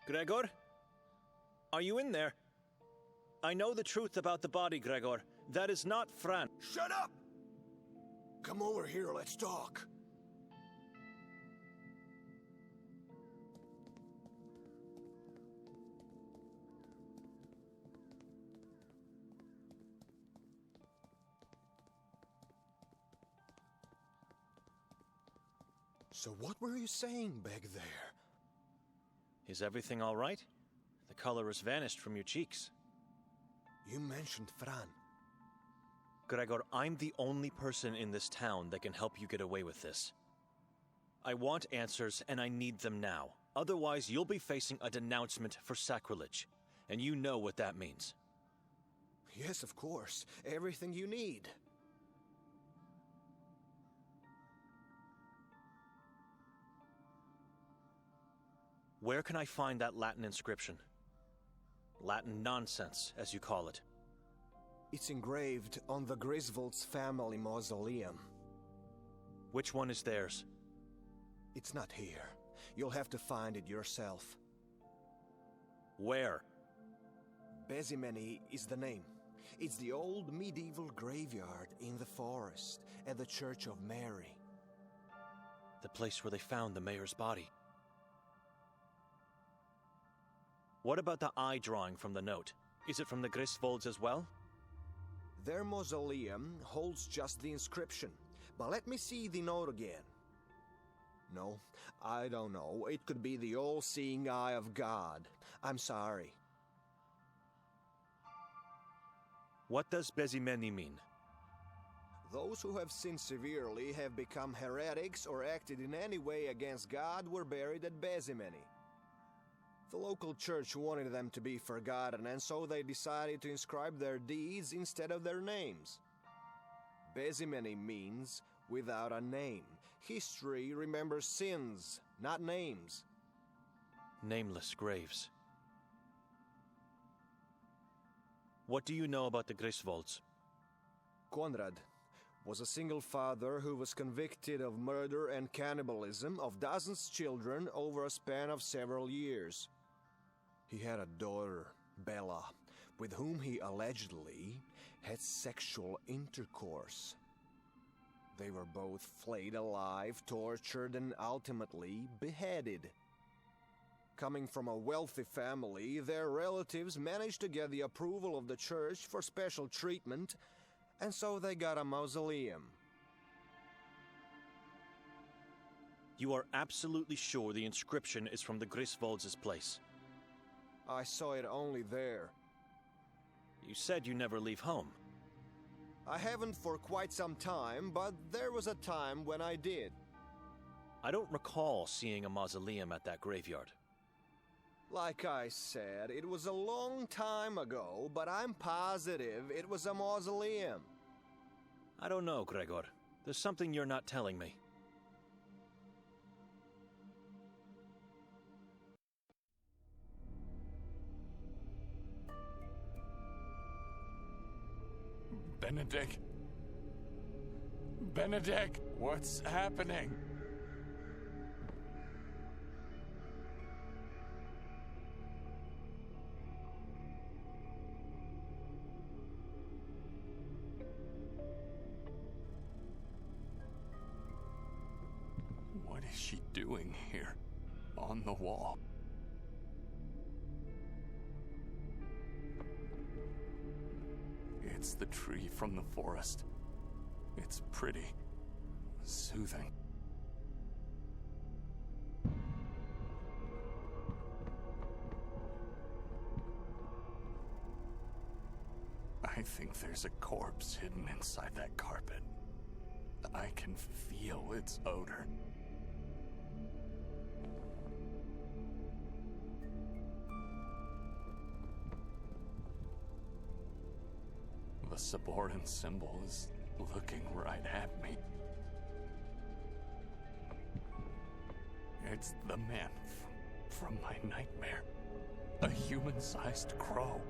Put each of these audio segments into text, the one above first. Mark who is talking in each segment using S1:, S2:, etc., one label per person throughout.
S1: Gregor? Are you in there? I know the truth about the body, Gregor. That is not Fran.
S2: Shut up! Come over here, let's talk. So what were you saying back there?
S1: Is everything all right? The color has vanished from your cheeks.
S2: You mentioned Fran.
S1: Gregor, I'm the only person in this town that can help you get away with this. I want answers, and I need them now. Otherwise, you'll be facing a denouncement for sacrilege. And you know what that means.
S2: Yes, of course. Everything you need.
S1: Where can I find that Latin inscription? Latin nonsense, as you call it.
S2: It's engraved on the Griswold's family mausoleum.
S1: Which one is theirs?
S2: It's not here. You'll have to find it yourself.
S1: Where?
S2: Bezimeni is the name. It's the old medieval graveyard in the forest at the Church of Mary.
S1: The place where they found the mayor's body. What about the eye drawing from the note? Is it from the Griswolds as well?
S2: Their mausoleum holds just the inscription, but let me see the note again. No, I don't know. It could be the all-seeing eye of God. I'm sorry.
S1: What does Bezimeni mean?
S2: Those who have sinned severely, have become heretics, or acted in any way against God were buried at Bezimeni. The local church wanted them to be forgotten, and so they decided to inscribe their deeds instead of their names. Bezimeni means without a name. History remembers sins, not names.
S1: Nameless graves. What do you know about the Griswolds?
S2: Konrad was a single father who was convicted of murder and cannibalism of dozens of children over a span of several years. He had a daughter, Bella, with whom he allegedly had sexual intercourse. They were both flayed alive, tortured, and ultimately beheaded. Coming from a wealthy family, their relatives managed to get the approval of the church for special treatment, and so they got a mausoleum.
S1: You are absolutely sure the inscription is from the Griswolds' place?
S2: I saw it only there.
S1: You said you never leave home.
S2: I haven't for quite some time, but there was a time when I did.
S1: I don't recall seeing a mausoleum at that graveyard.
S2: Like I said, it was a long time ago, but I'm positive it was a mausoleum.
S1: I don't know, Gregor. There's something you're not telling me.
S3: Benedict? Benedict, what's happening? What is she doing here, on the wall? It's the tree from the forest. It's pretty, soothing. I think there's a corpse hidden inside that carpet. I can feel its odor. The subordinate symbol is looking right at me. It's the man from my nightmare. A human-sized crow.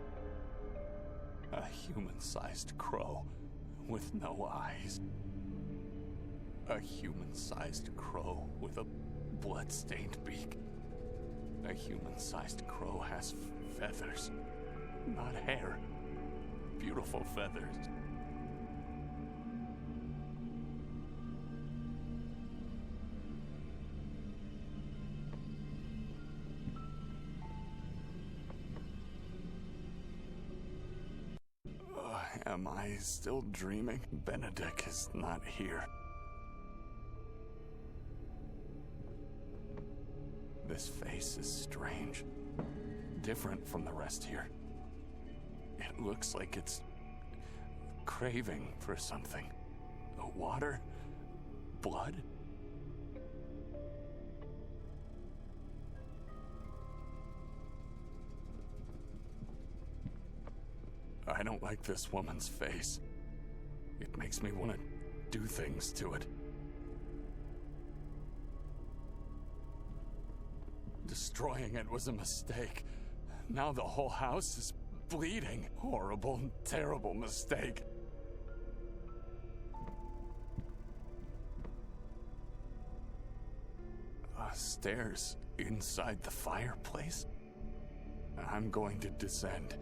S3: A human-sized crow with no eyes. A human-sized crow with a blood-stained beak. A human-sized crow has feathers, not hair. Beautiful feathers. Am I still dreaming? Benedict is not here. This face is strange. Different from the rest here. It looks like it's craving for something. Water? Blood? I don't like this woman's face. It makes me want to do things to it. Destroying it was a mistake. Now the whole house is bleeding. Horrible, terrible mistake. Stairs inside the fireplace? I'm going to descend.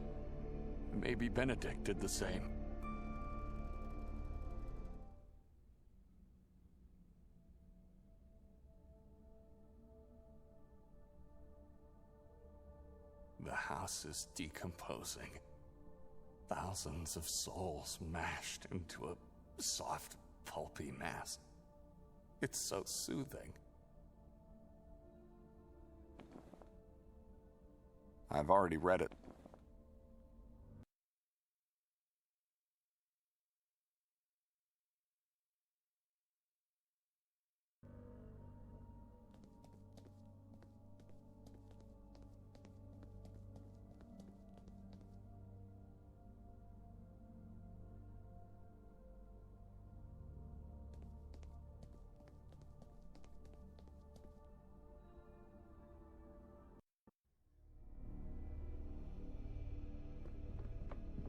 S3: Maybe Benedict did the same. The house is decomposing. Thousands of souls mashed into a soft, pulpy mass. It's so soothing. I've already read it.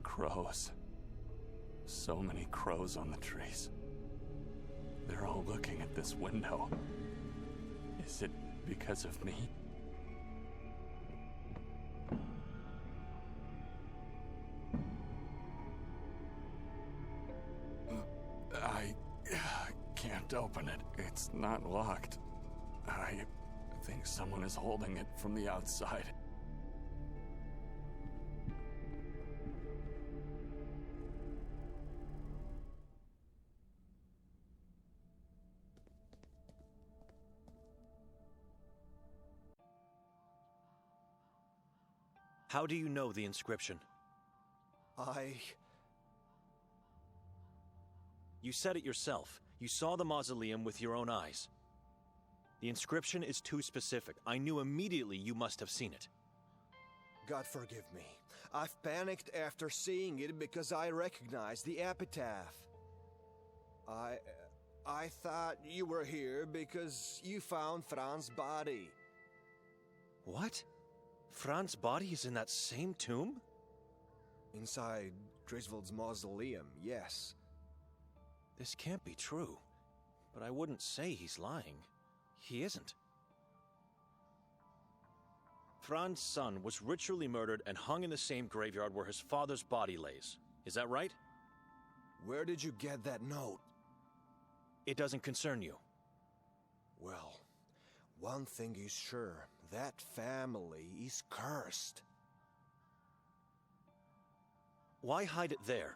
S3: Crows. So many crows on the trees. They're all looking at this window. Is it because of me? I can't open it. It's not locked. I think someone is holding it from the outside.
S1: How do you know the inscription? You said it yourself. You saw the mausoleum with your own eyes. The inscription is too specific. I knew immediately you must have seen it.
S2: God forgive me. I've panicked after seeing it because I recognized the epitaph. I thought you were here because you found Fran's body.
S1: What? Fran's body is in that same tomb?
S2: Inside Griswold's mausoleum, yes.
S1: This can't be true. But I wouldn't say he's lying. He isn't. Fran's son was ritually murdered and hung in the same graveyard where his father's body lays. Is that right?
S2: Where did you get that note?
S1: It doesn't concern you.
S2: Well, one thing is sure. That family is cursed.
S1: Why hide it there?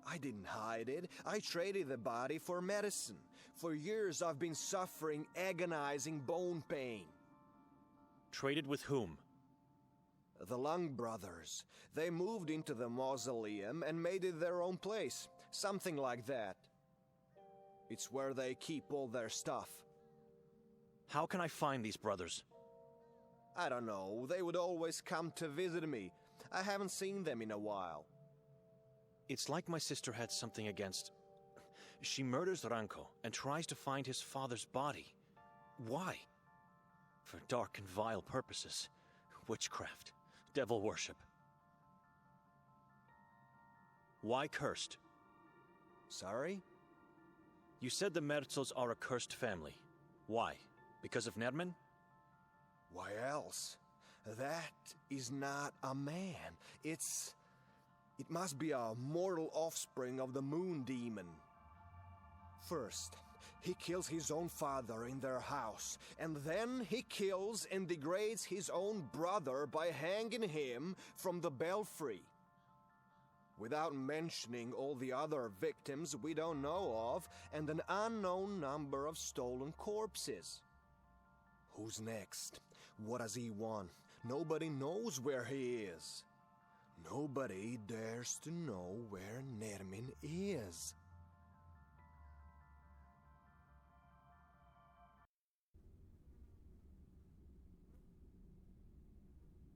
S2: I didn't hide it. I traded the body for medicine. For years I've been suffering agonizing bone pain.
S1: Traded with whom?
S2: The Lung brothers. They moved into the mausoleum and made it their own place. Something like that. It's where they keep all their stuff.
S1: How can I find these brothers?
S2: I don't know. They would always come to visit me. I haven't seen them in a while.
S1: It's like my sister had something against... She murders Ranko and tries to find his father's body. Why? For dark and vile purposes. Witchcraft. Devil worship. Why cursed?
S2: Sorry?
S1: You said the Merzels are a cursed family. Why? Because of Nerman?
S2: Why else? That is not a man. It must be a mortal offspring of the moon demon. First, he kills his own father in their house, and then he kills and degrades his own brother by hanging him from the belfry. Without mentioning all the other victims we don't know of, and an unknown number of stolen corpses. Who's next? What does he want? Nobody knows where he is. Nobody dares to know where Nermin is.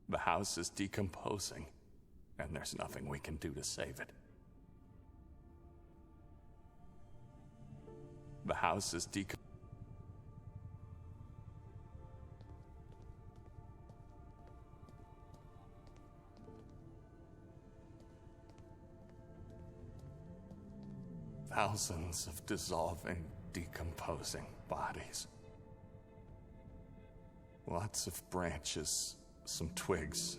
S3: The house is decomposing, and there's nothing we can do to save it. The house is decomposing. Thousands of dissolving, decomposing bodies. Lots of branches, some twigs,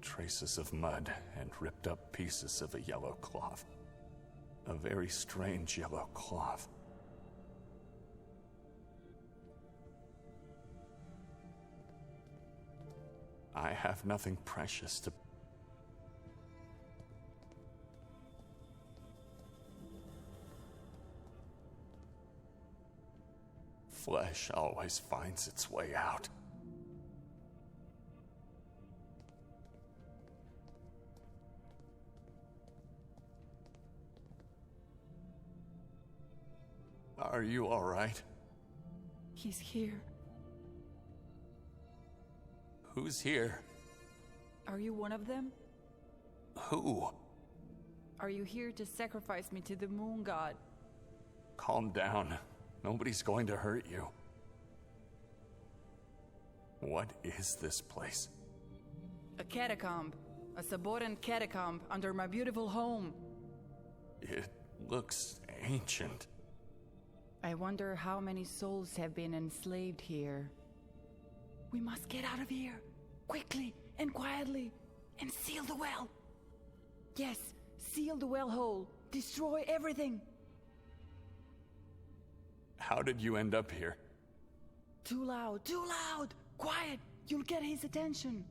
S3: traces of mud, and ripped up pieces of a yellow cloth. A very strange yellow cloth. I have nothing precious to... Flesh always finds its way out. Are you all right?
S4: He's here.
S3: Who's here?
S4: Are you one of them?
S3: Who?
S4: Are you here to sacrifice me to the moon god?
S3: Calm down. Nobody's going to hurt you. What is this place?
S4: A catacomb. A Saboran catacomb under my beautiful home.
S3: It looks ancient.
S4: I wonder how many souls have been enslaved here. We must get out of here, quickly and quietly, and seal the well. Yes, seal the well hole. Destroy everything.
S3: How did you end up here?
S4: Too loud, too loud! Quiet, you'll get his attention.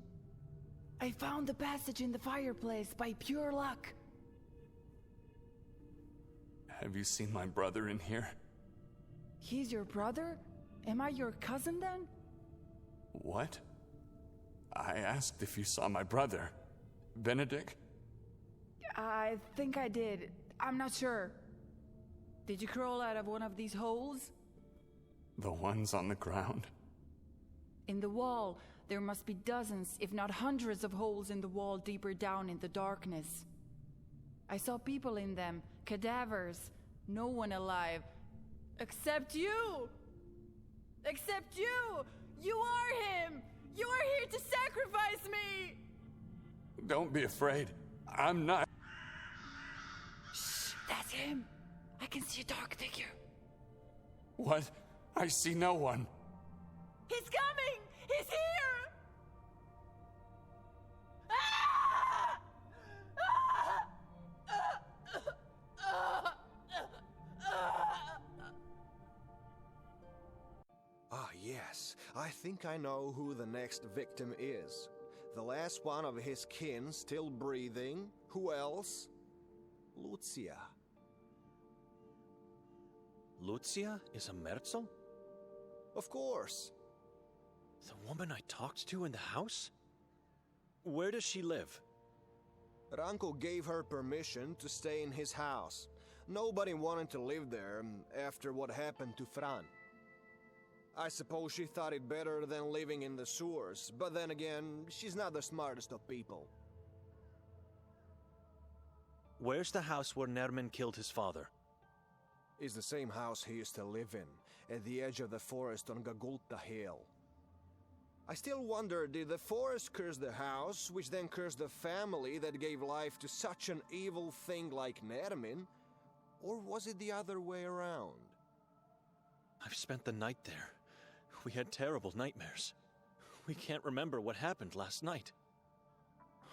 S4: I found the passage in the fireplace by pure luck.
S3: Have you seen my brother in here?
S4: He's your brother? Am I your cousin then?
S3: What? I asked if you saw my brother. Benedict?
S4: I think I did. I'm not sure. Did you crawl out of one of these holes?
S3: The ones on the ground?
S4: In the wall, there must be dozens, if not hundreds of holes in the wall deeper down in the darkness. I saw people in them, cadavers, no one alive. Except you! Except you! You are him! You are here to sacrifice me!
S3: Don't be afraid. I'm not...
S4: Shh! That's him! I can see a dark figure.
S3: What? I see no one.
S4: He's coming! He's here! Ah!
S2: Ah, yes. I think I know who the next victim is. The last one of his kin still breathing. Who else? Lucia.
S1: Lucia is a Merzel?
S2: Of course.
S1: The woman I talked to in the house? Where does she live?
S2: Ranko gave her permission to stay in his house. Nobody wanted to live there after what happened to Fran. I suppose she thought it better than living in the sewers, but then again, she's not the smartest of people.
S1: Where's the house where Nermin killed his father?
S2: It's the same house he used to live in, at the edge of the forest on Gagulta Hill. I still wonder, did the forest curse the house, which then cursed the family that gave life to such an evil thing like Nermin? Or was it the other way around?
S1: I've spent the night there. We had terrible nightmares. We can't remember what happened last night.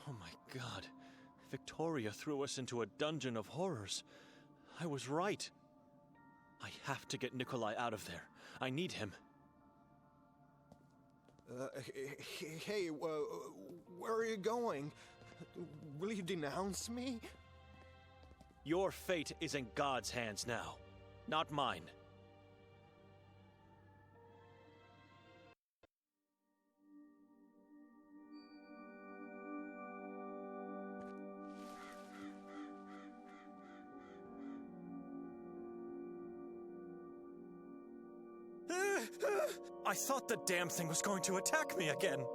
S1: Oh my god. Victoria threw us into a dungeon of horrors. I was right. I have to get Nikolai out of there. I need him.
S2: Hey, where are you going? Will you denounce me?
S1: Your fate is in God's hands now, not mine. I thought the damn thing was going to attack me again.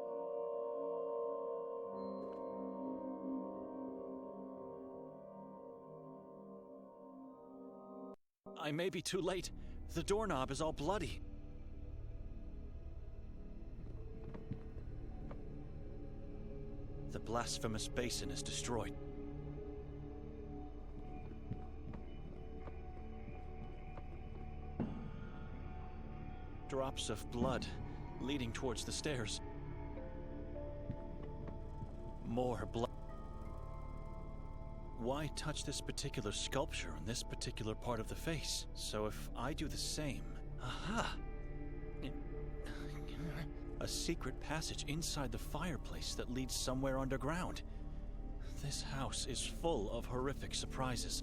S1: I may be too late. The doorknob is all bloody. The blasphemous basin is destroyed. Drops of blood leading towards the stairs. More blood. Why touch this particular sculpture in this particular part of the face? So if I do the same... Aha! A secret passage inside the fireplace that leads somewhere underground. This house is full of horrific surprises.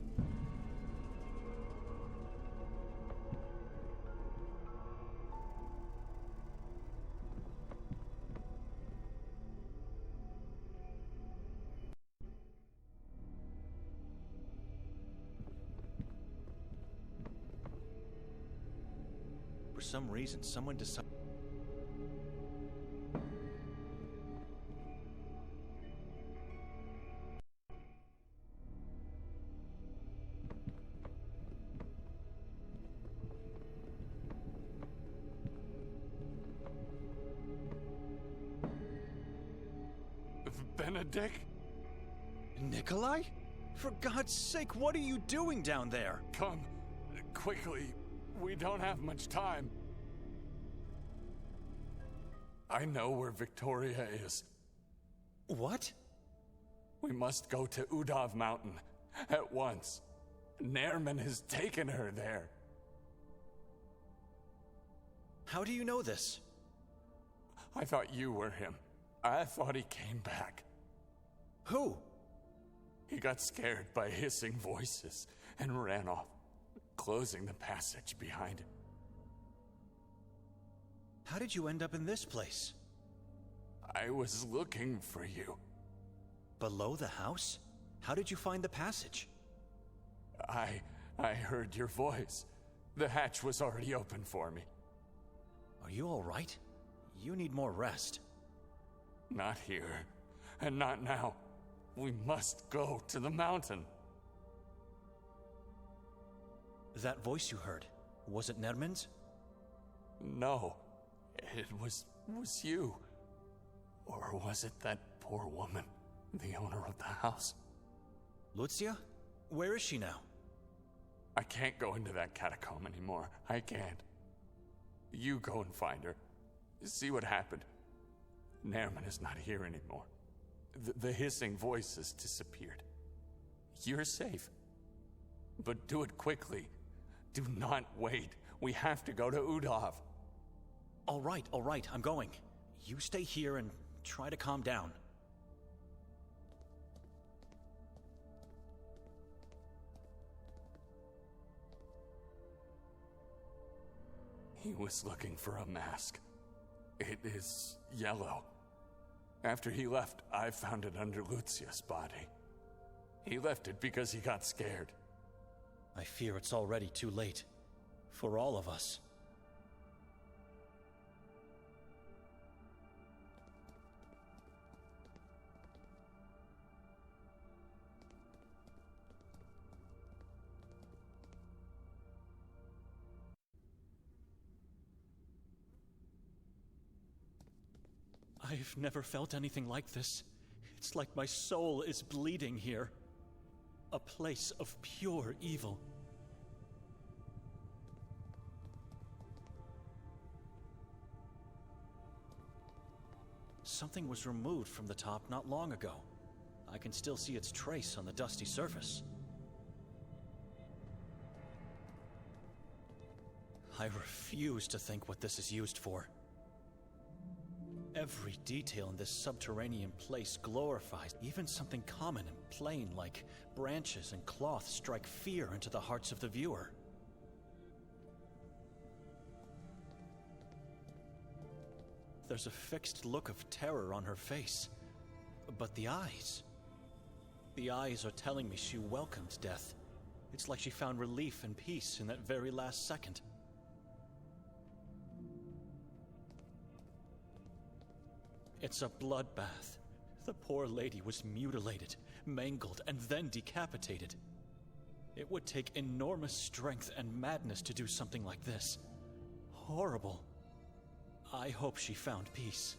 S1: For some reason, someone decided...
S3: Benedict?
S1: Nikolai? For God's sake, what are you doing down there?
S3: Come, quickly. We don't have much time. I know where Victoria is.
S1: What?
S3: We must go to Udav Mountain at once. Nairman has taken her there.
S1: How do you know this?
S3: I thought you were him. I thought he came back.
S1: Who?
S3: He got scared by hissing voices and ran off, closing the passage behind him.
S1: How did you end up in this place?
S3: I was looking for you.
S1: Below the house? How did you find the passage?
S3: I heard your voice. The hatch was already open for me.
S1: Are you all right? You need more rest.
S3: Not here, and not now. We must go to the mountain.
S1: That voice you heard, was it Nerman's?
S3: No, it was you. Or was it that poor woman, the owner of the house?
S1: Lucia? Where is she now?
S3: I can't go into that catacomb anymore. I can't. You go and find her. See what happened. Nairman is not here anymore. The hissing voice has disappeared. You're safe. But do it quickly. Do not wait. We have to go to Udav.
S1: All right, I'm going. You stay here and try to calm down.
S3: He was looking for a mask. It is yellow. After he left, I found it under Lucia's body. He left it because he got scared.
S1: I fear it's already too late. For all of us. I've never felt anything like this. It's like my soul is bleeding here. A place of pure evil. Something was removed from the top not long ago. I can still see its trace on the dusty surface. I refuse to think what this is used for. Every detail in this subterranean place glorifies. Even something common and plain like branches and cloth strike fear into the hearts of the viewer. There's a fixed look of terror on her face. But the eyes... The eyes are telling me she welcomed death. It's like she found relief and peace in that very last second. It's a bloodbath. The poor lady was mutilated, mangled, and then decapitated. It would take enormous strength and madness to do something like this. Horrible. I hope she found peace.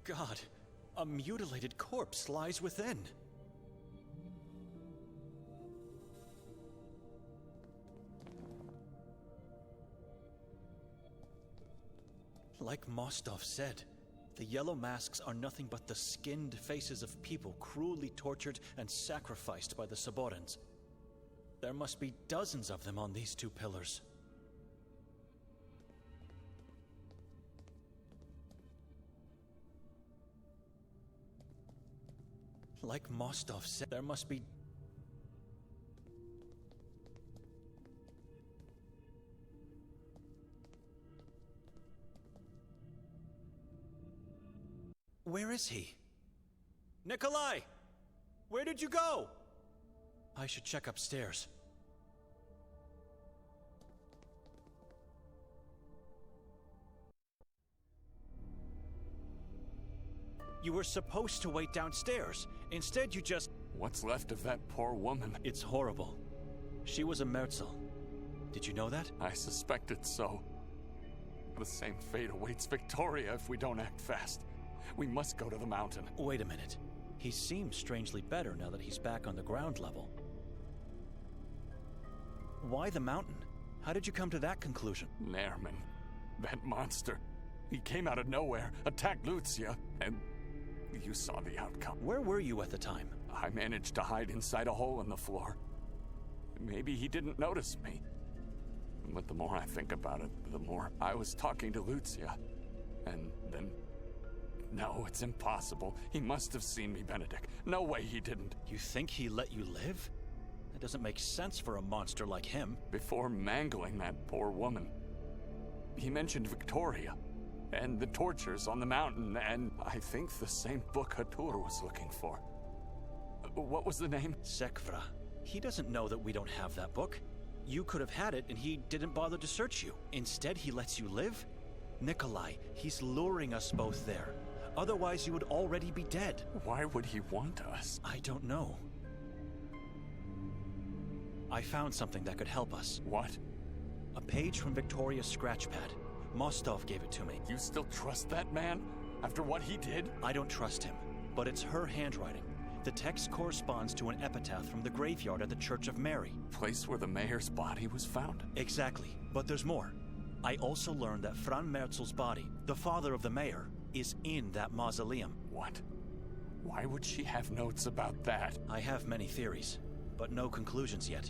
S1: God, a mutilated corpse lies within. Like Mostov said, the yellow masks are nothing but the skinned faces of people cruelly tortured and sacrificed by the Saborans. There must be dozens of them on these two pillars. Like Mostov said, there must be... Where is he? Nikolai! Where did you go? I should check upstairs. You were supposed to wait downstairs. Instead, you just...
S3: What's left of that poor woman?
S1: It's horrible. She was a Merzel. Did you know that?
S3: I suspected so. The same fate awaits Victoria if we don't act fast. We must go to the mountain.
S1: Wait a minute. He seems strangely better now that he's back on the ground level. Why the mountain? How did you come to that conclusion?
S3: Nairman. That monster. He came out of nowhere, attacked Lucia, and you saw the outcome.
S1: Where were you at the time?
S3: I managed to hide inside a hole in the floor. Maybe he didn't notice me. But the more I think about it, the more I was talking to Lucia. And then... No, it's impossible. He must have seen me, Benedict. No way he didn't.
S1: You think he let you live? That doesn't make sense for a monster like him.
S3: Before mangling that poor woman, he mentioned Victoria and the tortures on the mountain, and I think the same book Kotar was looking for. What was the name?
S1: Sekvra. He doesn't know that we don't have that book. You could have had it and he didn't bother to search you. Instead, he lets you live? Nikolai, he's luring us both there. Otherwise, you would already be dead.
S3: Why would he want us?
S1: I don't know. I found something that could help us.
S3: What?
S1: A page from Victoria's scratchpad. Mostov gave it to me.
S3: You still trust that man? After what he did?
S1: I don't trust him, but it's her handwriting. The text corresponds to an epitaph from the graveyard at the Church of Mary.
S3: Place where the mayor's body was found?
S1: Exactly, but there's more. I also learned that Fran Merzel's body, the father of the mayor, is in that mausoleum.
S3: What? Why would she have notes about that?
S1: I have many theories, but no conclusions yet.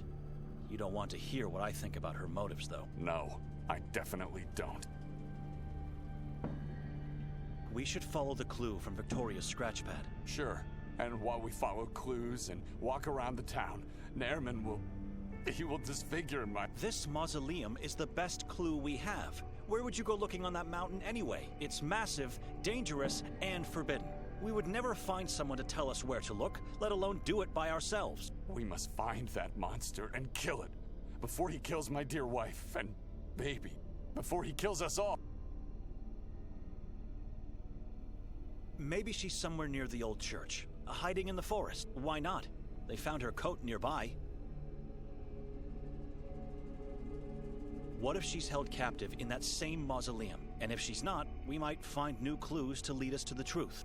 S1: You don't want to hear what I think about her motives, though.
S3: No, I definitely don't.
S1: We should follow the clue from Victoria's scratchpad.
S3: Sure, and while we follow clues and walk around the town, Nairman will... He will disfigure my...
S1: This mausoleum is the best clue we have. Where would you go looking on that mountain anyway? It's massive, dangerous, and forbidden. We would never find someone to tell us where to look, let alone do it by ourselves.
S3: We must find that monster and kill it. Before he kills my dear wife and baby. Before he kills us all.
S1: Maybe she's somewhere near the old church, hiding in the forest. Why not? They found her coat nearby. What if she's held captive in that same mausoleum? And if she's not, we might find new clues to lead us to the truth.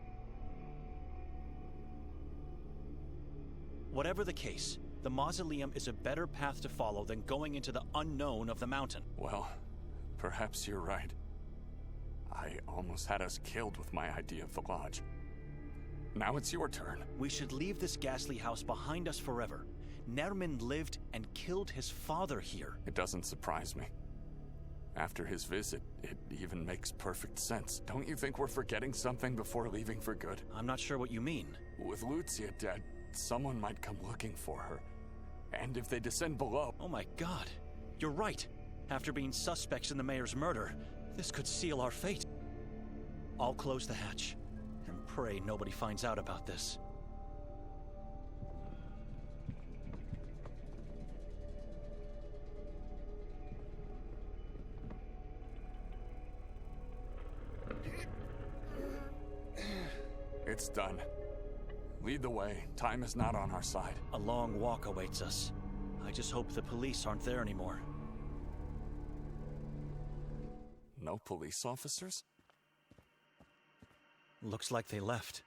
S1: Whatever the case, The mausoleum is a better path to follow than going into the unknown of the mountain.
S3: Well, perhaps you're right. I almost had us killed with my idea of the lodge. Now it's your turn.
S1: We should leave this ghastly house behind us forever. Nerman lived and killed his father here.
S3: It doesn't surprise me. After his visit, it even makes perfect sense. Don't you think we're forgetting something before leaving for good?
S1: I'm not sure what you mean.
S3: With Lucia dead, someone might come looking for her. And if they descend below...
S1: Oh my god. You're right. After being suspects in the mayor's murder, this could seal our fate. I'll close the hatch, and pray nobody finds out about this.
S3: It's done. Lead the way. Time is not on our side.
S1: A long walk awaits us. I just hope the police aren't there anymore.
S3: No police officers?
S1: Looks like they left.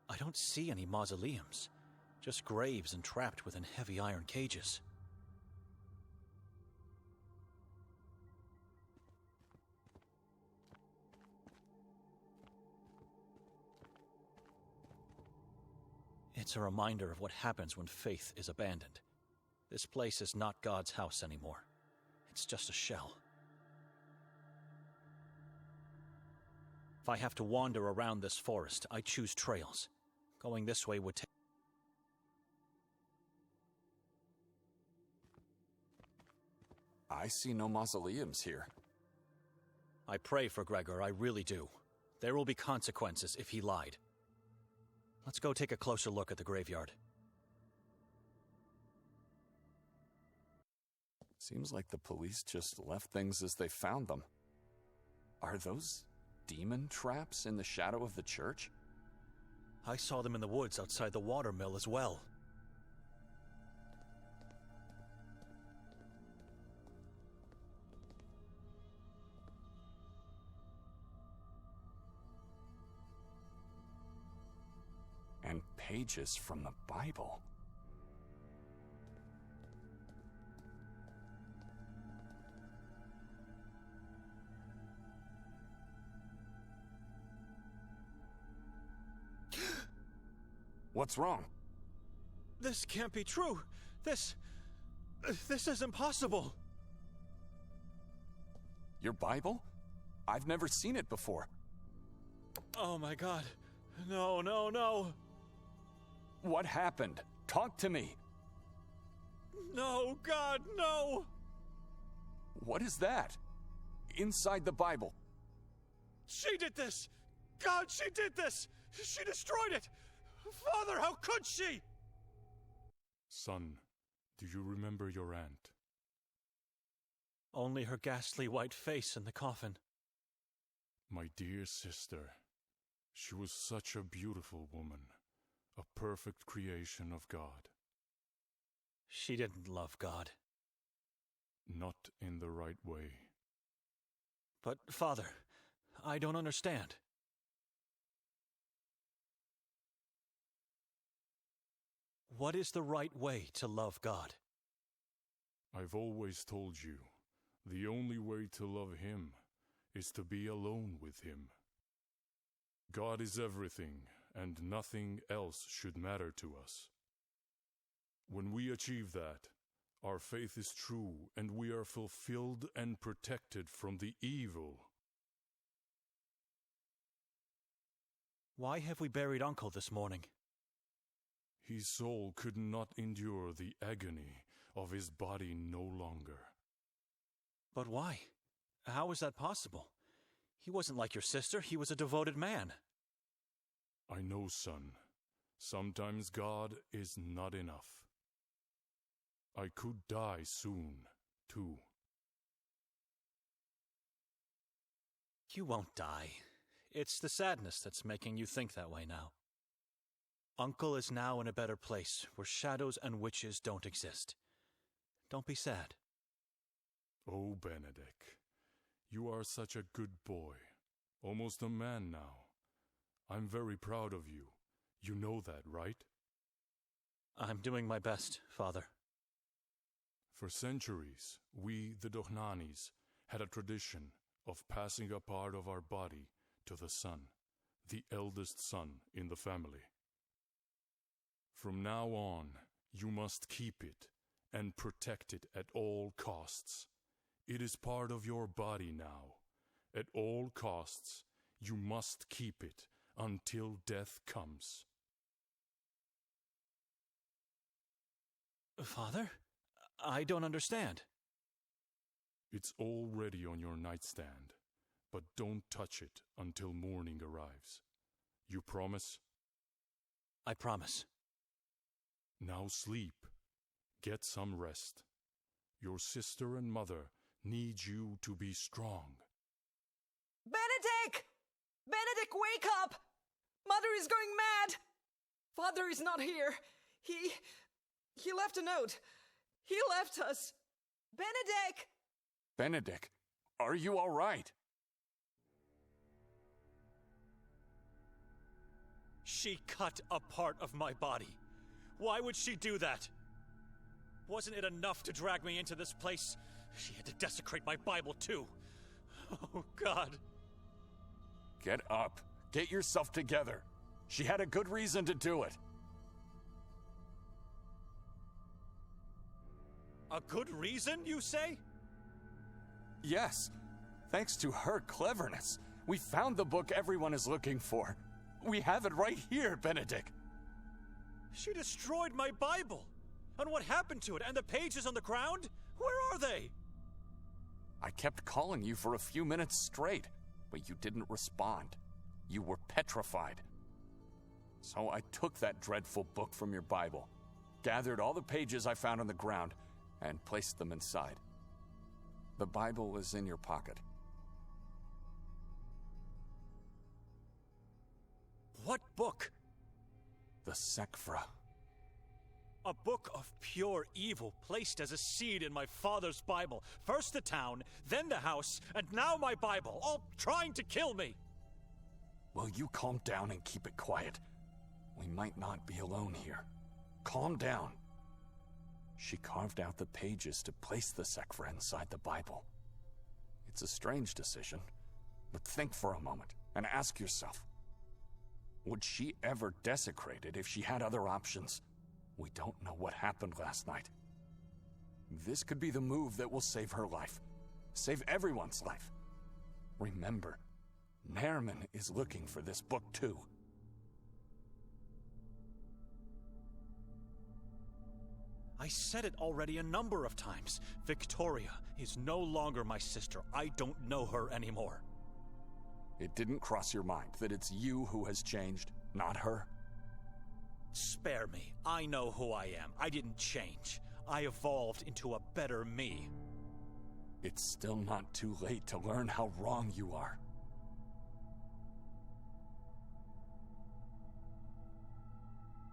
S1: I don't see any mausoleums. Just graves entrapped within heavy iron cages. It's a reminder of what happens when faith is abandoned. This place is not God's house anymore. It's just a shell. If I have to wander around this forest, I choose trails. Going this way would take...
S3: I see no mausoleums here.
S1: I pray for Gregor, I really do. There will be consequences if he lied. Let's go take a closer look at the graveyard.
S3: Seems like the police just left things as they found them. Are those demon traps in the shadow of the church?
S1: I saw them in the woods outside the watermill as well.
S3: And pages from the Bible. What's wrong?
S1: This can't be true. This is impossible.
S3: Your Bible? I've never seen it before.
S1: Oh my god. No, no, no.
S3: What happened? Talk to me.
S1: No, God, no!
S3: What is that? Inside the Bible.
S1: She did this! God, she did this! She destroyed it! Father, how could she?
S5: Son, do you remember your aunt?
S1: Only her ghastly white face in the coffin.
S5: My dear sister, she was such a beautiful woman, a perfect creation of God.
S1: She didn't love God.
S5: Not in the right way.
S1: But, Father, I don't understand. What is the right way to love God?
S5: I've always told you, the only way to love Him is to be alone with Him. God is everything, and nothing else should matter to us. When we achieve that, our faith is true, and we are fulfilled and protected from the evil.
S1: Why have we buried Uncle this morning?
S5: His soul could not endure the agony of his body no longer.
S1: But why? How is that possible? He wasn't like your sister. He was a devoted man.
S5: I know, son. Sometimes God is not enough. I could die soon, too.
S1: You won't die. It's the sadness that's making you think that way now. Uncle is now in a better place, where shadows and witches don't exist. Don't be sad.
S5: Oh, Benedict, you are such a good boy. Almost a man now. I'm very proud of you. You know that, right?
S1: I'm doing my best, Father.
S5: For centuries, we, the Dohnanis, had a tradition of passing a part of our body to the son, the eldest son in the family. From now on, you must keep it and protect it at all costs. It is part of your body now. At all costs, you must keep it until death comes.
S1: Father? I don't understand.
S5: It's already on your nightstand, but don't touch it until morning arrives. You promise?
S1: I promise.
S5: Now sleep. Get some rest. Your sister and mother need you to be strong.
S6: Benedict! Benedict, wake up! Mother is going mad! Father is not here. He left a note. He left us. Benedict!
S3: Benedict, are you all right?
S1: She cut a part of my body. Why would she do that? Wasn't it enough to drag me into this place? She had to desecrate my Bible too. Oh, God.
S3: Get up. Get yourself together. She had a good reason to do it.
S1: A good reason, you say?
S3: Yes. Thanks to her cleverness, we found the book everyone is looking for. We have it right here, Benedict.
S1: She destroyed my Bible. And what happened to it? And the pages on the ground? Where are they?
S3: I kept calling you for a few minutes straight, but you didn't respond. You were petrified. So I took that dreadful book from your Bible, gathered all the pages I found on the ground, and placed them inside. The Bible is in your pocket.
S1: What book?
S3: The Sekfra.
S1: A book of pure evil placed as a seed in my father's Bible. First the town, then the house, and now my Bible, all trying to kill me.
S3: Will you calm down and keep it quiet? We might not be alone here. Calm down. She carved out the pages to place the Sekfra inside the Bible. It's a strange decision, but think for a moment and ask yourself, would she ever desecrate it if she had other options? We don't know what happened last night. This could be the move that will save her life. Save everyone's life. Remember, Nerman is looking for this book too.
S1: I said it already a number of times. Victoria is no longer my sister. I don't know her anymore.
S3: It didn't cross your mind that it's you who has changed, not her?
S1: Spare me. I know who I am. I didn't change. I evolved into a better me.
S3: It's still not too late to learn how wrong you are.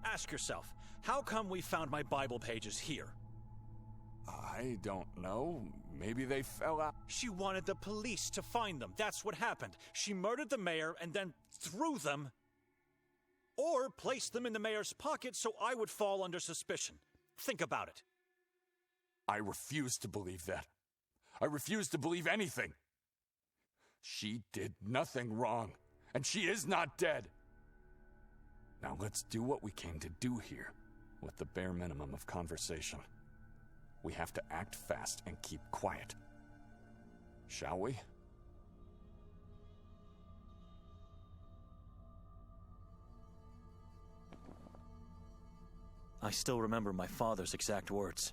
S1: Ask yourself, how come we found my Bible pages here?
S3: I don't know. Maybe they fell out.
S1: She wanted the police to find them. That's what happened. She murdered the mayor and then threw them. Or placed them in the mayor's pocket so I would fall under suspicion. Think about it.
S3: I refuse to believe that. I refuse to believe anything. She did nothing wrong, and she is not dead. Now let's do what we came to do here, with the bare minimum of conversation. We have to act fast and keep quiet. Shall we?
S1: I still remember my father's exact words.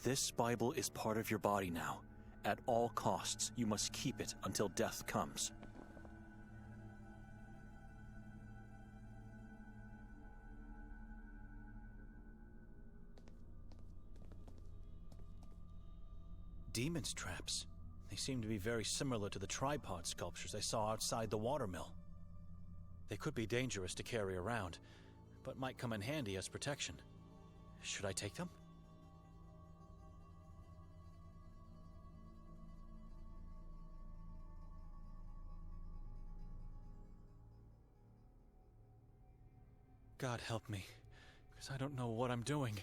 S1: This Bible is part of your body now. At all costs, you must keep it until death comes. Demon's traps. They seem to be very similar to the tripod sculptures I saw outside the watermill. They could be dangerous to carry around, but might come in handy as protection. Should I take them? God help me, because I don't know what I'm doing.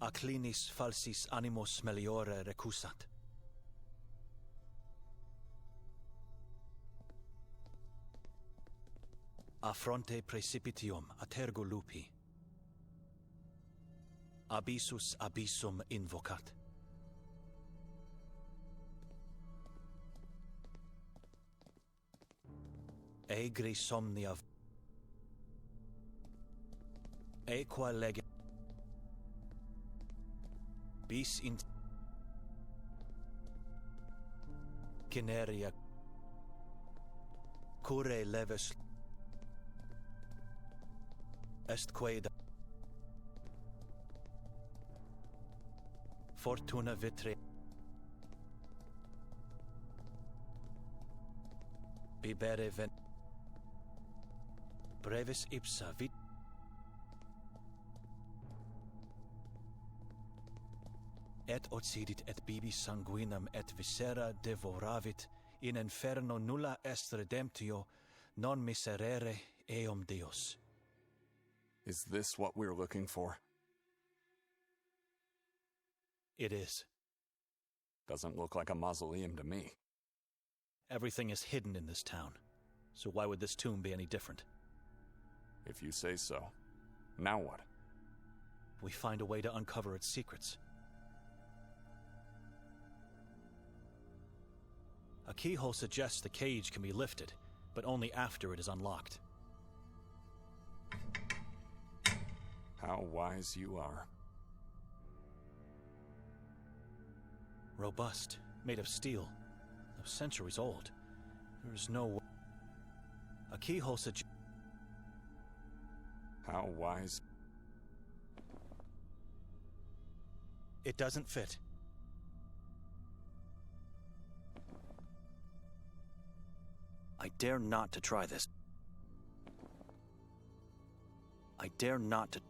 S1: Acclinis falsis animos meliore recusat. A fronte precipitium atergo lupi. Abyssus abyssum invocat. Egri somnia equa lege bis in Cineria cure leves est quaeda fortuna vitre bibere ven brevis ipsa vit et occidit et bibi sanguinam et viscera devoravit in inferno nulla est redemptio non miserere eum Deus.
S3: Is this what we're looking for?
S1: It is.
S3: Doesn't look like a mausoleum to me.
S1: Everything is hidden in this town, so why would this tomb be any different?
S3: If you say so. Now what?
S1: We find a way to uncover its secrets. A keyhole suggests the cage can be lifted, but only after it is unlocked.
S3: How wise you are.
S1: Robust, made of steel, though centuries old. There is no... A keyhole suggests...
S3: How wise...
S1: It doesn't fit. I dare not to try this. I dare not to...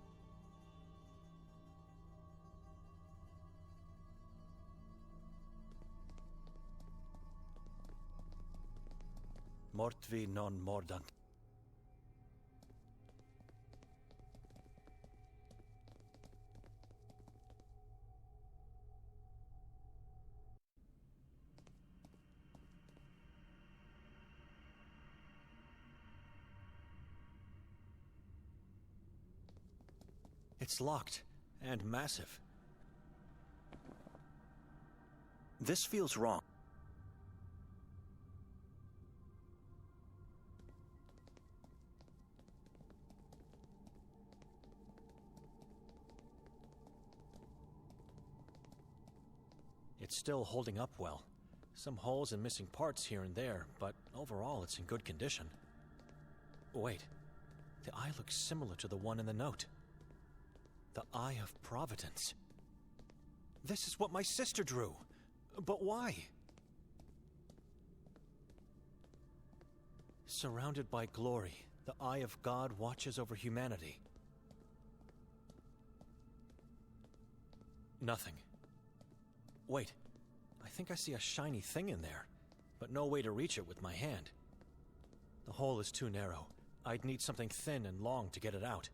S1: Mortvi non mordant. It's locked and massive. This feels wrong. It's still holding up well. Some holes and missing parts here and there, but overall it's in good condition. Wait, the eye looks similar to the one in the note. The Eye of Providence. This is what my sister drew. But why? Surrounded by glory, the Eye of God watches over humanity. Nothing. Wait, I think I see a shiny thing in there, but no way to reach it with my hand. The hole is too narrow. I'd need something thin and long to get it out.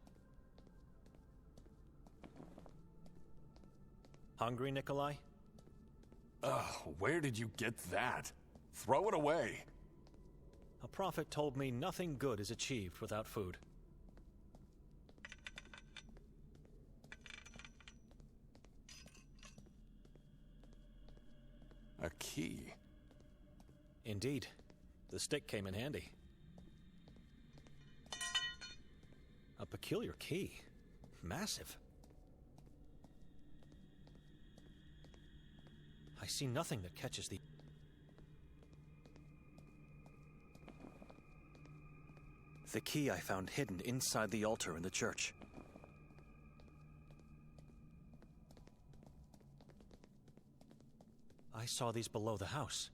S1: Hungry, Nikolai?
S3: Ugh, where did you get that? Throw it away!
S1: A prophet told me nothing good is achieved without food.
S3: A key?
S1: Indeed. The stick came in handy. A peculiar key. Massive. I see nothing that catches the... The key I found hidden inside the altar in the church. I saw these below the house.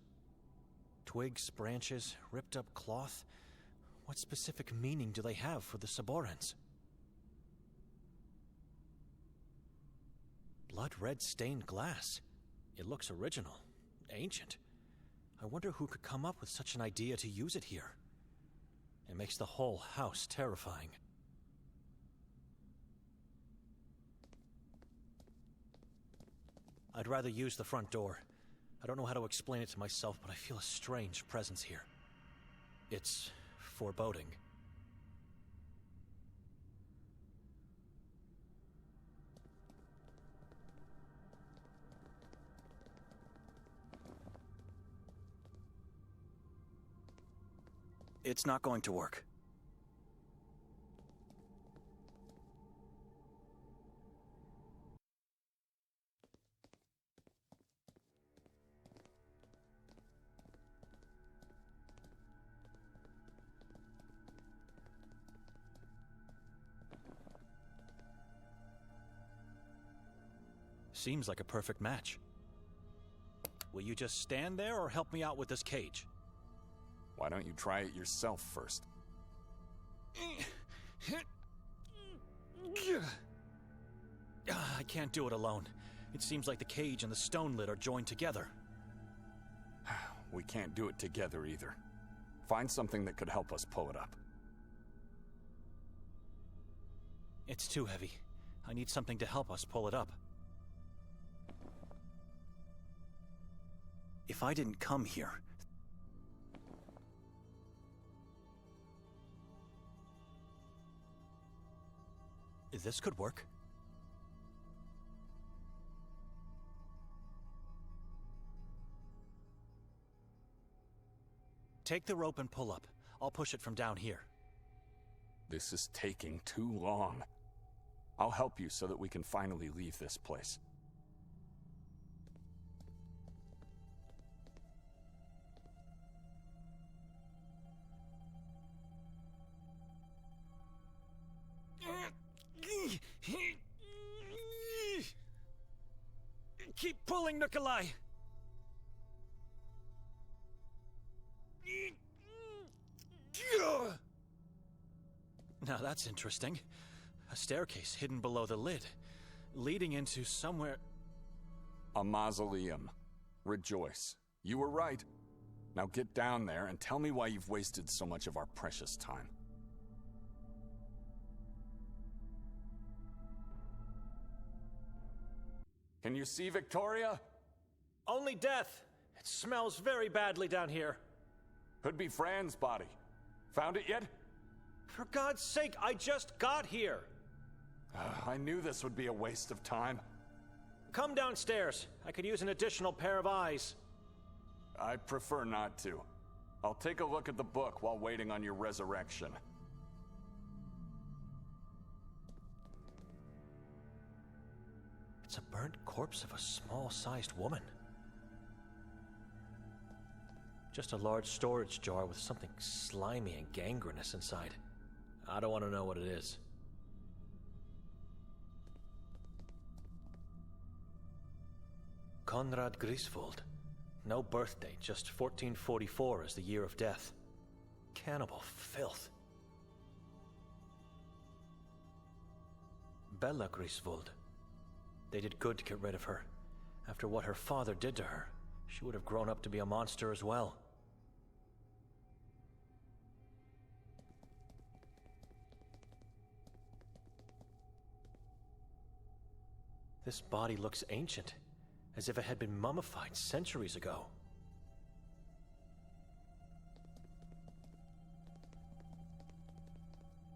S1: Twigs, branches, ripped up cloth. What specific meaning do they have for the Saborans? Blood-red stained glass. It looks original, ancient. I wonder who could come up with such an idea to use it here. It makes the whole house terrifying. I'd rather use the front door. I don't know how to explain it to myself, but I feel a strange presence here. It's foreboding. It's not going to work. Seems like a perfect match. Will you just stand there or help me out with this cage?
S3: Why don't you try it yourself first?
S1: I can't do it alone. It seems like the cage and the stone lid are joined together.
S3: We can't do it together either. Find something that could help us pull it up.
S1: It's too heavy. I need something to help us pull it up. If I didn't come here... This could work. Take the rope and pull up. I'll push it from down here.
S3: This is taking too long. I'll help you so that we can finally leave this place.
S1: Keep pulling, Nikolai! Now that's interesting. A staircase hidden below the lid, leading into somewhere...
S3: A mausoleum. Rejoice. You were right. Now get down there and tell me why you've wasted so much of our precious time. Can you see Victoria?
S1: Only death. It smells very badly down here.
S3: Could be Fran's body. Found it yet?
S1: For God's sake, I just got here.
S3: I knew this would be a waste of time.
S1: Come downstairs. I could use an additional pair of eyes.
S3: I prefer not to. I'll take a look at the book while waiting on your resurrection.
S1: It's a burnt corpse of a small-sized woman. Just a large storage jar with something slimy and gangrenous inside. I don't want to know what it is. Konrad Griswold. No birth date, just 1444 as the year of death. Cannibal filth. Bella Griswold. They did good to get rid of her. After what her father did to her, she would have grown up to be a monster as well. This body looks ancient, as if it had been mummified centuries ago.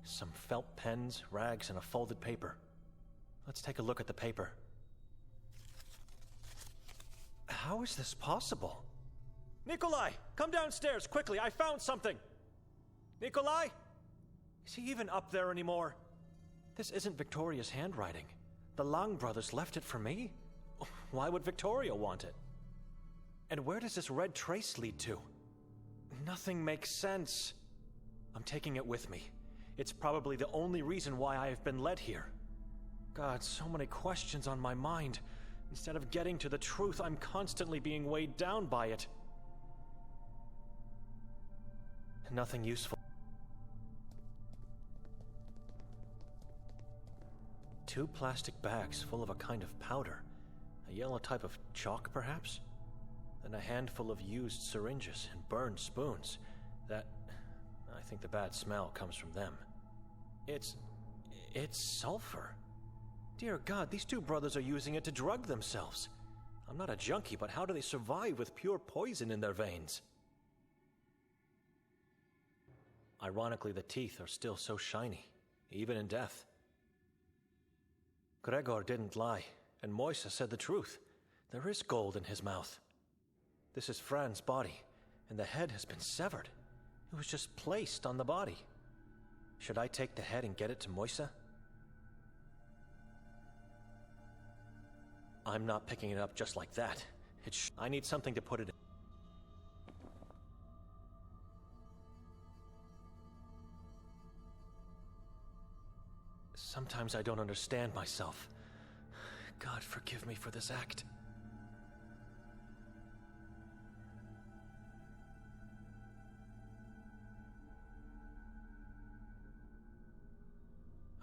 S1: Some felt pens, rags, and a folded paper. Let's take a look at the paper. How is this possible? Nikolai, come downstairs, quickly, I found something! Nikolai? Is he even up there anymore? This isn't Victoria's handwriting. The Lang brothers left it for me? Why would Victoria want it? And where does this red trace lead to? Nothing makes sense. I'm taking it with me. It's probably the only reason why I have been led here. God, so many questions on my mind. Instead of getting to the truth, I'm constantly being weighed down by it. Nothing useful. 2 plastic bags full of a kind of powder. A yellow type of chalk, perhaps? Then a handful of used syringes and burned spoons. I think the bad smell comes from them. It's sulfur. Dear God, these 2 brothers are using it to drug themselves. I'm not a junkie, but how do they survive with pure poison in their veins? Ironically, the teeth are still so shiny, even in death. Gregor didn't lie, and Moisa said the truth. There is gold in his mouth. This is Fran's body, and the head has been severed. It was just placed on the body. Should I take the head and get it to Moisa? I'm not picking it up just like that. I need something to put it in. Sometimes I don't understand myself. God, forgive me for this act.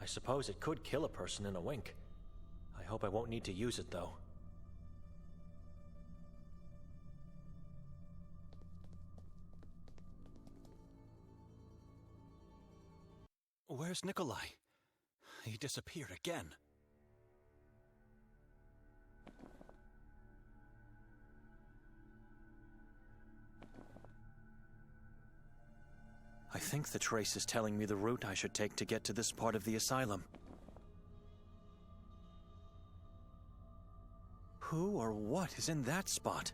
S1: I suppose it could kill a person in a wink. I hope I won't need to use it, though.
S7: Where's Nikolai? He disappeared again.
S1: I think the trace is telling me the route I should take to get to this part of the asylum. Who or what is in that spot?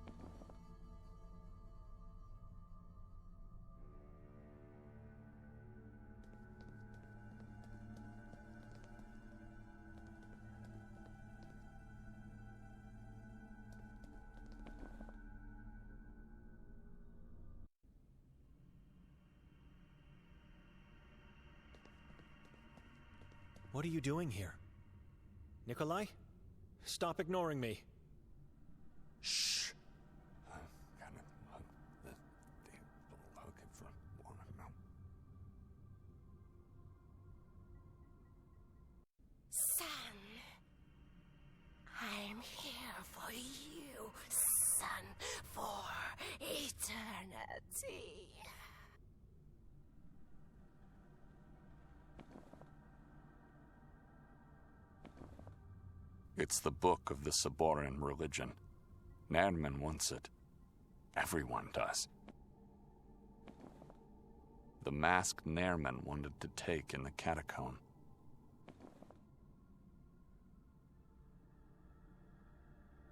S1: What are you doing here? Nikolai? Stop ignoring me.
S3: Shh. I'm gonna hug the hug it from one of them.
S8: Son, I'm here for you, son, for eternity.
S3: It's the book of the Saboran religion. Nadman wants it. Everyone does. The masked Nairman wanted to take in the catacomb.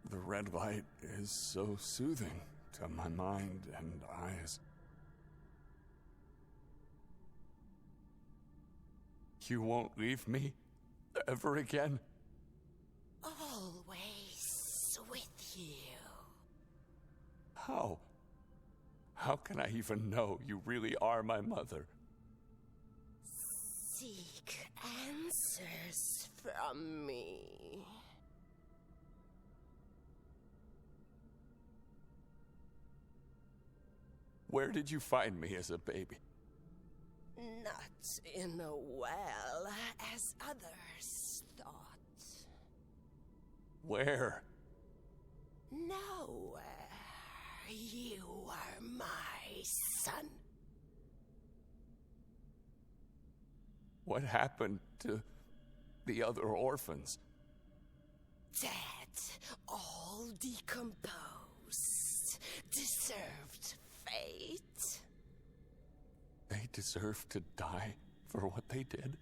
S3: The red light is so soothing to my mind and eyes. You won't leave me ever again?
S8: Always with you.
S3: How? How can I even know you really are my mother?
S8: Seek answers from me.
S3: Where did you find me as a baby?
S8: Not in a well, as others thought.
S3: Where?
S8: Nowhere. You are my son.
S3: What happened to the other orphans?
S8: Dead, all decomposed. Deserved fate.
S3: They deserve to die for what they did?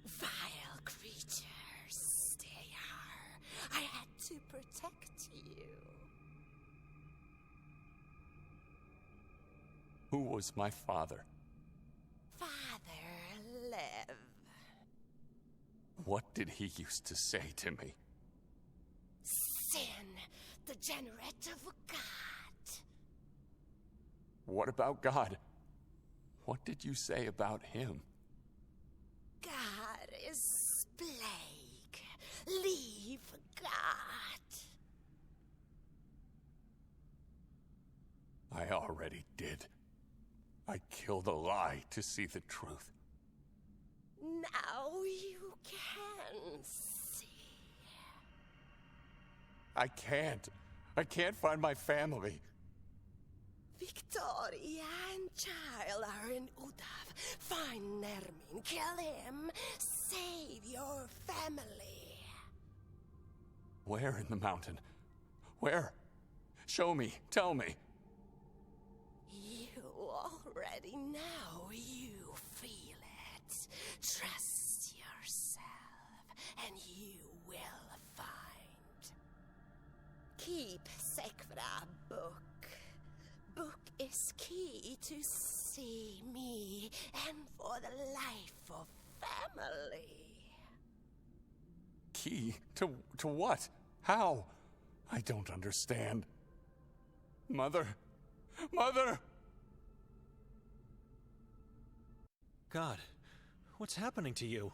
S8: Vile creatures they are. I had to protect you.
S3: Who was my father?
S8: Father, live.
S3: What did he used to say to me?
S8: Sin, degenerate of God.
S3: What about God? What did you say about him?
S8: God is plague. Leave God.
S3: I already did. I killed a lie to see the truth.
S8: Now you can see.
S3: I can't. I can't find my family.
S8: Victoria and child are in Udav. Find Nermin, kill him, save your family.
S3: Where in the mountain? Where? Show me. Tell me.
S8: You already know. You feel it. Trust yourself, and you will find. Keep Sekvra book. Book is key to see me and for the life of family.
S3: Key? To what? How? I don't understand. Mother! Mother!
S1: God, what's happening to you?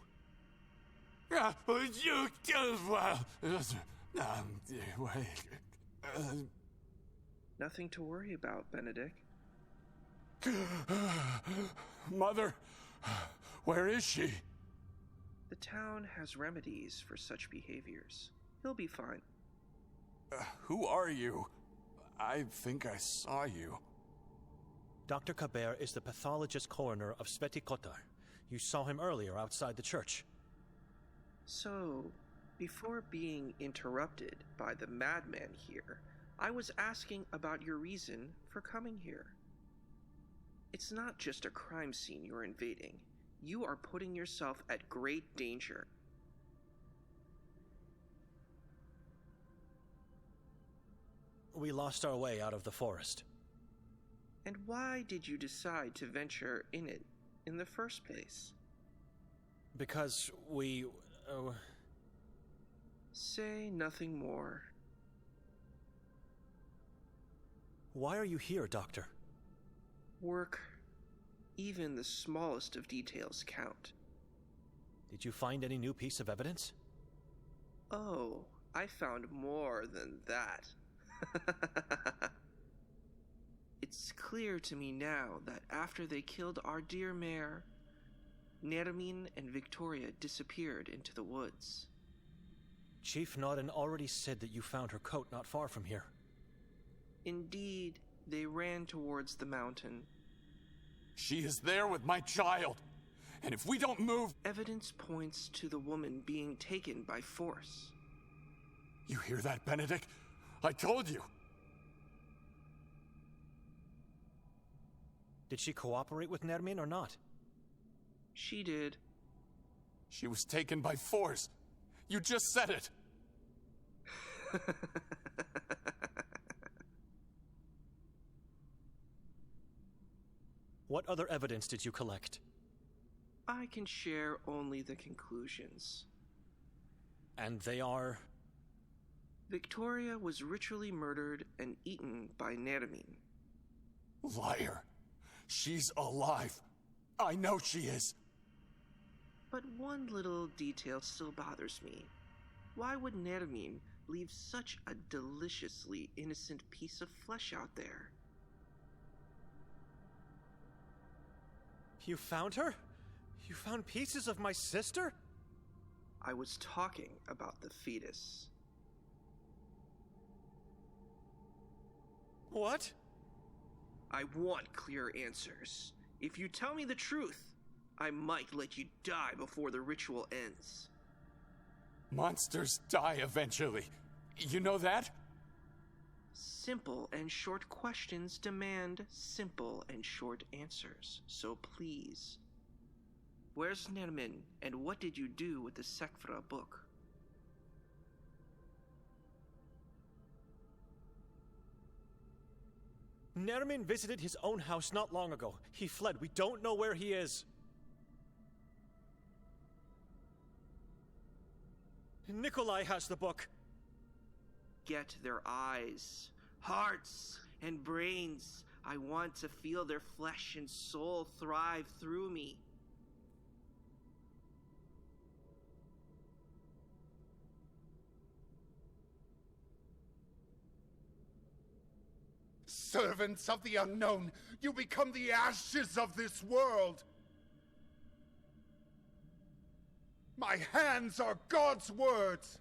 S9: Nothing to worry about, Benedict.
S3: Mother! Where is she?
S9: The town has remedies for such behaviors. He'll be fine.
S3: Who are you? I think I saw you.
S1: Dr. Kabert is the pathologist coroner of Sveti Kotar. You saw him earlier outside the church.
S9: So, before being interrupted by the madman here, I was asking about your reason for coming here. It's not just a crime scene you're invading. You are putting yourself at great danger.
S1: We lost our way out of the forest.
S9: And why did you decide to venture in it in the first place?
S1: Because we...
S9: Say nothing more.
S1: Why are you here, Doctor?
S9: Work. Even the smallest of details count.
S1: Did you find any new piece of evidence?
S9: Oh, I found more than that. It's clear to me now that after they killed our dear mayor, Nermin and Victoria disappeared into the woods.
S1: Chief Nodden already said that you found her coat not far from here.
S9: Indeed, they ran towards the mountain.
S3: She is there with my child. And if we don't move...
S9: Evidence points to the woman being taken by force.
S3: You hear that, Benedict? I told you.
S1: Did she cooperate with Nermin or not?
S9: She did.
S3: She was taken by force. You just said it.
S1: What other evidence did you collect?
S9: I can share only the conclusions.
S1: And they are...
S9: Victoria was ritually murdered and eaten by Nermin.
S3: Liar. She's alive. I know she is.
S9: But one little detail still bothers me. Why would Nermin leave such a deliciously innocent piece of flesh out there?
S1: You found her? You found pieces of my sister?
S9: I was talking about the fetus.
S1: What?
S9: I want clear answers. If you tell me the truth, I might let you die before the ritual ends.
S3: Monsters die eventually. You know that?
S9: Simple and short questions demand simple and short answers. So please. Where's Nermin, and what did you do with the Sekvra book?
S1: Nermin visited his own house not long ago. He fled. We don't know where he is. Nikolai has the book.
S9: Get their eyes, hearts, and brains. I want to feel their flesh and soul thrive through me.
S10: Servants of the unknown, you become the ashes of this world. My hands are God's words!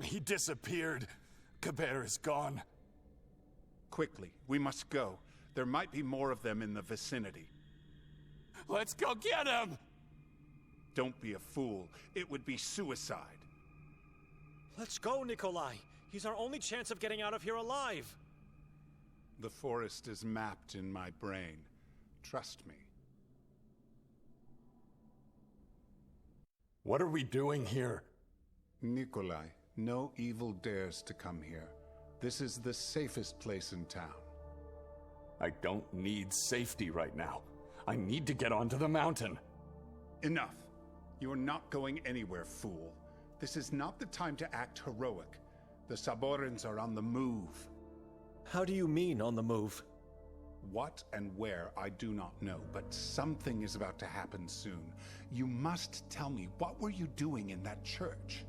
S3: He disappeared. Kotar is gone.
S10: Quickly, we must go. There might be more of them in the vicinity.
S3: Let's go get him!
S10: Don't be a fool. It would be suicide.
S1: Let's go, Nikolai. He's our only chance of getting out of here alive.
S10: The forest is mapped in my brain. Trust me.
S3: What are we doing here?
S10: Nikolai, no evil dares to come here. This is the safest place in town.
S3: I don't need safety right now. I need to get onto the mountain.
S10: Enough. You are not going anywhere, fool. This is not the time to act heroic. The Saborans are on the move.
S1: How do you mean, on the move?
S10: What and where, I do not know, but something is about to happen soon. You must tell me, what were you doing in that church?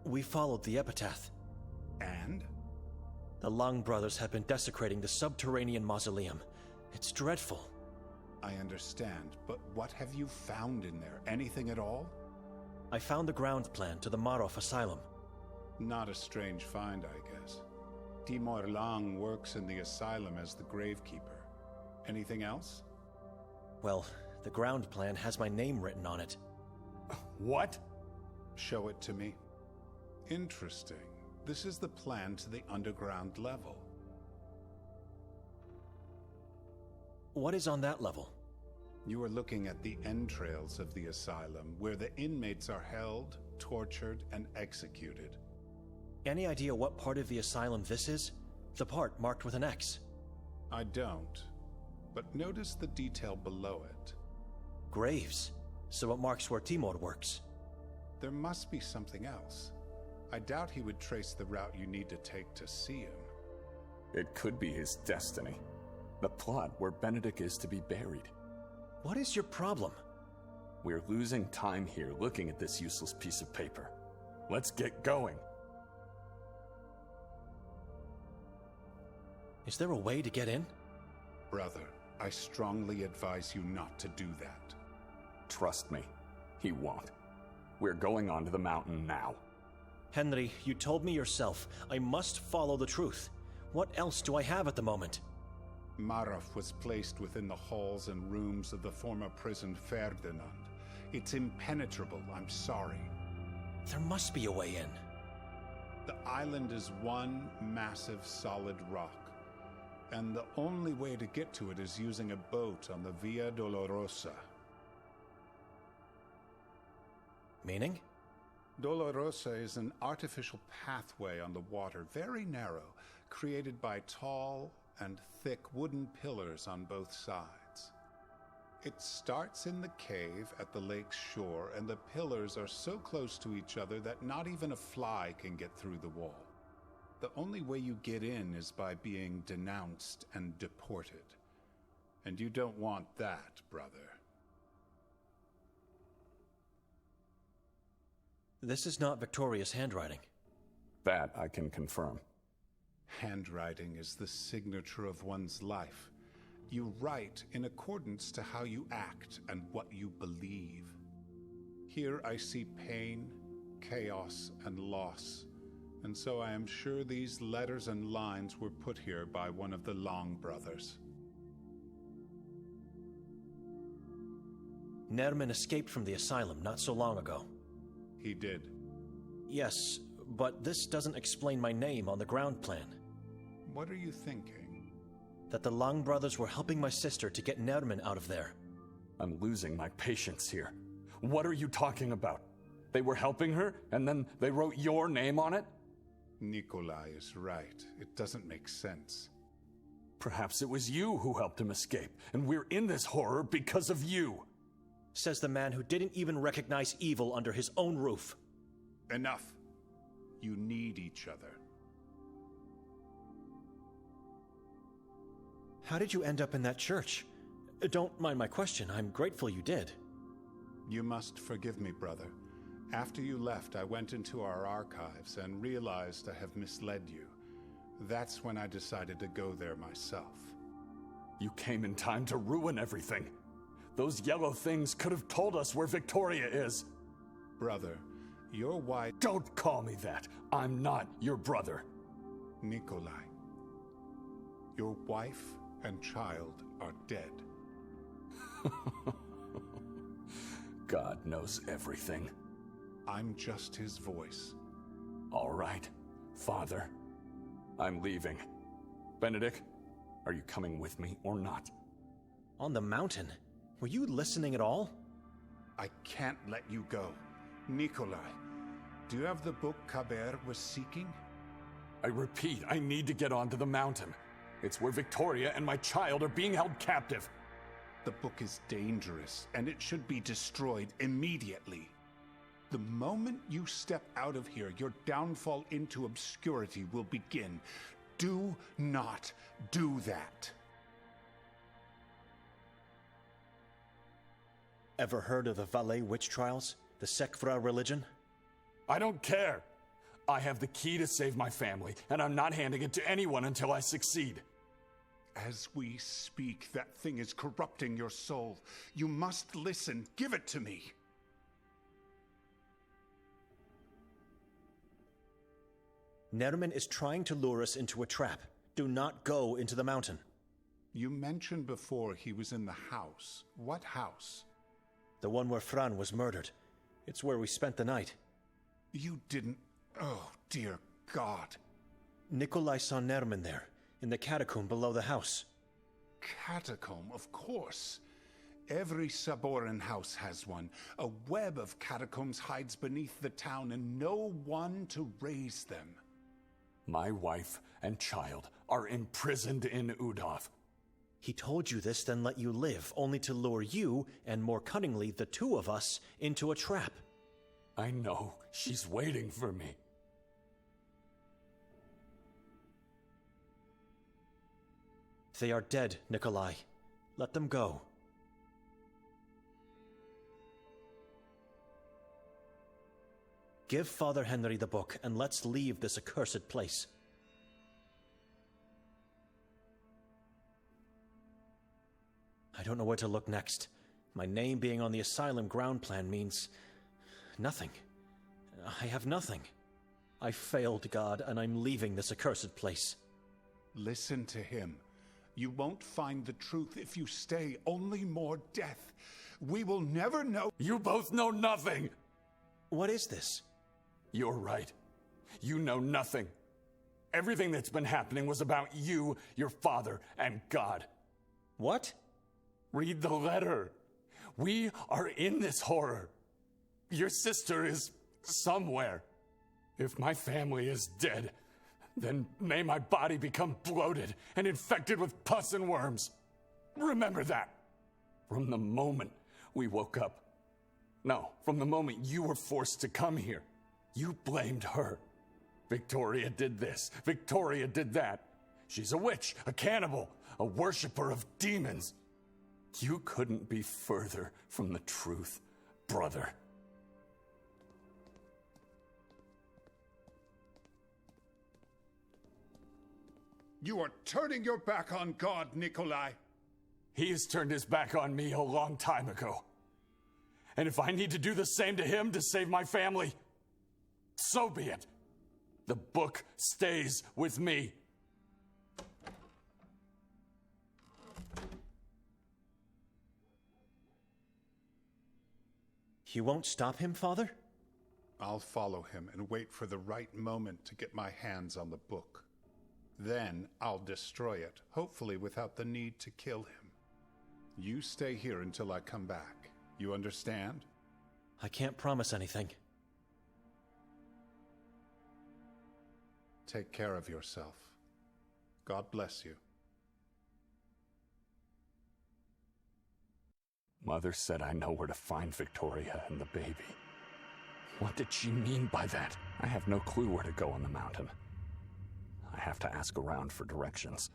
S1: We followed the epitaph.
S10: And?
S1: The Long brothers have been desecrating the subterranean mausoleum. It's dreadful.
S10: I understand, but what have you found in there? Anything at all?
S1: I found the ground plan to the Marov asylum.
S10: Not a strange find, I guess. Timur Lang works in the asylum as the gravekeeper. Anything else?
S1: Well, the ground plan has my name written on it.
S3: What?
S10: Show it to me. Interesting. This is the plan to the underground level.
S1: What is on that level?
S10: You are looking at the entrails of the asylum, where the inmates are held, tortured, and executed.
S1: Any idea what part of the asylum this is? The part marked with an X.
S10: I don't. But notice the detail below it.
S1: Graves. So it marks where Timur works.
S10: There must be something else. I doubt he would trace the route you need to take to see him.
S3: It could be his destiny. The plot where Benedict is to be buried.
S1: What is your problem?
S3: We're losing time here looking at this useless piece of paper. Let's get going.
S1: Is there a way to get in?
S10: Brother, I strongly advise you not to do that.
S3: Trust me, he won't. We're going onto the mountain now.
S1: Henry, you told me yourself, I must follow the truth. What else do I have at the moment?
S10: Marov was placed within the halls and rooms of the former prison Ferdinand. It's impenetrable, I'm sorry.
S1: There must be a way in.
S10: The island is one massive solid rock, and the only way to get to it is using a boat on the Via Dolorosa.
S1: Meaning?
S10: Dolorosa is an artificial pathway on the water, very narrow, created by tall and thick wooden pillars on both sides. It starts in the cave at the lake's shore, and the pillars are so close to each other that not even a fly can get through the wall. The only way you get in is by being denounced and deported. And you don't want that, brother.
S1: This is not Victoria's handwriting.
S3: That I can confirm.
S10: Handwriting is the signature of one's life. You write in accordance to how you act and what you believe. Here I see pain, chaos, and loss, and so I am sure these letters and lines were put here by one of the Long brothers.
S1: Nerman escaped from the asylum not so long ago.
S10: He did.
S1: Yes, but this doesn't explain my name on the ground plan.
S10: What are you thinking?
S1: That the Long brothers were helping my sister to get Nerman out of there.
S3: I'm losing my patience here. What are you talking about? They were helping her, and then they wrote your name on it?
S10: Nikolai is right. It doesn't make sense.
S3: Perhaps it was you who helped him escape, and we're in this horror because of you.
S1: Says the man who didn't even recognize evil under his own roof.
S10: Enough. You need each other.
S1: How did you end up in that church? Don't mind my question. I'm grateful you did.
S10: You must forgive me, brother. After you left, I went into our archives and realized I have misled you. That's when I decided to go there myself.
S3: You came in time to ruin everything. Those yellow things could have told us where Victoria is.
S10: Brother, your wife...
S3: Don't call me that. I'm not your brother.
S10: Nikolai, your wife and child are dead.
S3: God knows everything.
S10: I'm just his voice.
S3: All right, Father. I'm leaving. Benedict, are you coming with me or not?
S1: On the mountain? Were you listening at all?
S10: I can't let you go. Nikolai, do you have the book Kaber was seeking?
S3: I repeat, I need to get onto the mountain. It's where Victoria and my child are being held captive.
S10: The book is dangerous, and it should be destroyed immediately. The moment you step out of here, your downfall into obscurity will begin. Do not do that.
S1: Ever heard of the Valais witch trials? The Sekvra religion?
S3: I don't care. I have the key to save my family, and I'm not handing it to anyone until I succeed.
S10: As we speak, that thing is corrupting your soul. You must listen. Give it to me.
S1: Nerman is trying to lure us into a trap. Do not go into the mountain.
S10: You mentioned before he was in the house. What house?
S1: The one where Fran was murdered. It's where we spent the night.
S10: You didn't... Oh, dear God.
S1: Nikolai saw Nerman there, in the catacomb below the house.
S10: Catacomb, of course. Every Saboran house has one. A web of catacombs hides beneath the town, and no one to raise them.
S3: My wife and child are imprisoned in Udov.
S1: He told you this, then let you live, only to lure you, and more cunningly, the two of us, into a trap.
S3: I know. She's waiting for me.
S1: They are dead, Nikolai. Let them go. Give Father Henry the book, and let's leave this accursed place. I don't know where to look next. My name being on the asylum ground plan means... nothing. I have nothing. I failed God, and I'm leaving this accursed place.
S10: Listen to him. You won't find the truth if you stay. Only more death. We will never know...
S3: You both know nothing!
S1: What is this?
S3: You're right. You know nothing. Everything that's been happening was about you, your father, and God.
S1: What?
S3: Read the letter. We are in this horror. Your sister is somewhere. If my family is dead, then may my body become bloated and infected with pus and worms. Remember that. From the moment we woke up. No, from the moment you were forced to come here. You blamed her. Victoria did this. Victoria did that. She's a witch, a cannibal, a worshiper of demons. You couldn't be further from the truth, brother.
S10: You are turning your back on God, Nikolai.
S3: He has turned his back on me a long time ago. And if I need to do the same to him to save my family, so be it. The book stays with me.
S1: You won't stop him, Father?
S10: I'll follow him and wait for the right moment to get my hands on the book. Then I'll destroy it, hopefully without the need to kill him. You stay here until I come back. You understand?
S1: I can't promise anything.
S10: Take care of yourself. God bless you.
S3: Mother said I know where to find Victoria and the baby. What did she mean by that? I have no clue where to go on the mountain. I have to ask around for directions.